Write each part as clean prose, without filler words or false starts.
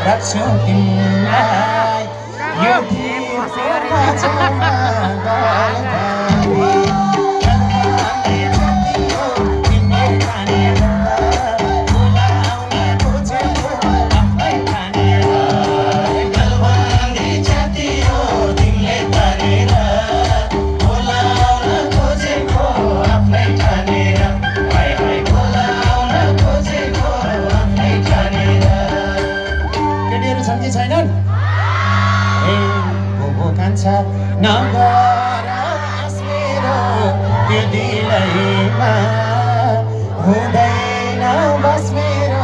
राख्छु तिमीलाई यो दिलको माछामा गलगाली नगर मेरो त्यो दिलैमा हुँदैन बस मेरो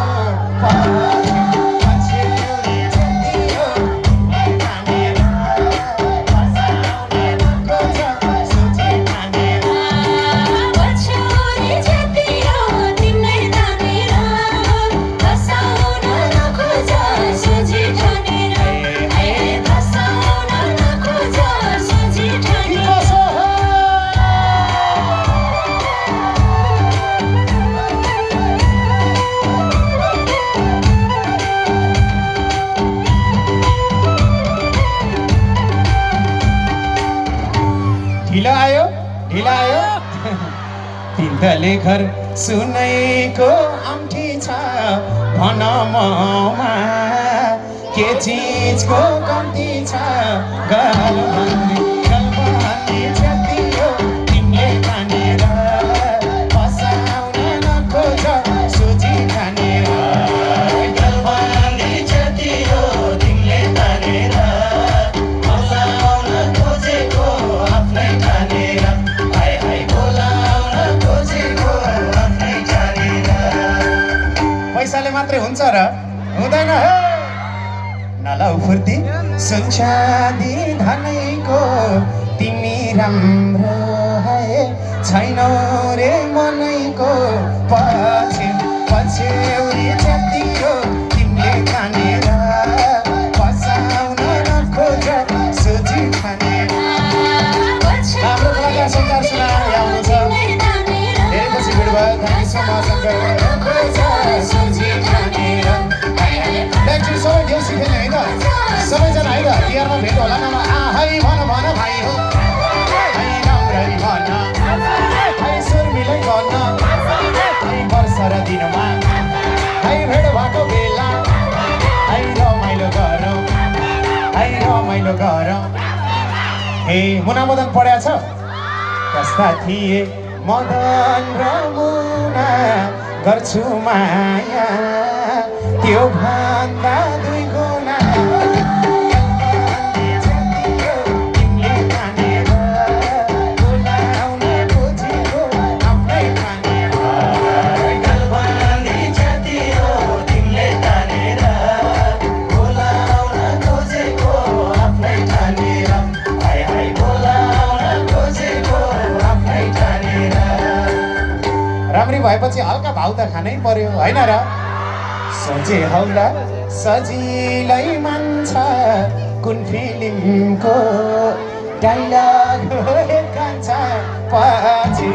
ढिलो आयो तिनले घर सुनैको अम्ठी छ भन ममा के चिजको कम्ती छ गलबन्दी जति हो तिमीले तानेर बसाउन नखोज सोची ठानेर गलबन्दी जति हो तिमीले तानेर पैसाले मात्रै हुन्छ र हुँदैन हे नलाउ फुर्ती सुनचाँदी धनैको तिमी राम्रो है छैनौ रे मनैको पछ्यौरी जति हो तिमीले तानेर बसाउन नखोज सोची ठानेर राम्रो कलाकार सञ्चार सुनाएर आउनुहुन्छ धेरै पछि भेट भयो थ्याङ्क यू सो मच सबै देउसी खेल्ने है त सबैजना है त तिहारमा भेट होला न है भन भाइ हो है राम्ररी भन है सुर मिलै भन्न है वर्ष र दिनमा है भेट भएको बेला है रमाइलो गरौँ हे मुना मदन पढ्या छ कस्ता थिए मदन र मुना गर्छु माया त्यो भन्दा दुई गुना तिमीले तानेर बोलाउन खोजेको आफ्नै ठानेर गलबन्दी जति हो तिमीले तानेर बोलाउन खोजेको आफ्नै ठानेर हाय बोलाउन खोजेको आफ्नै ठानेर राम्री भएपछि हल्का भाउ त खानै पर्यो होइन र सोचे हौला सजिलै मान्छ कुन फिल्मको डाइलग कान्छ पछि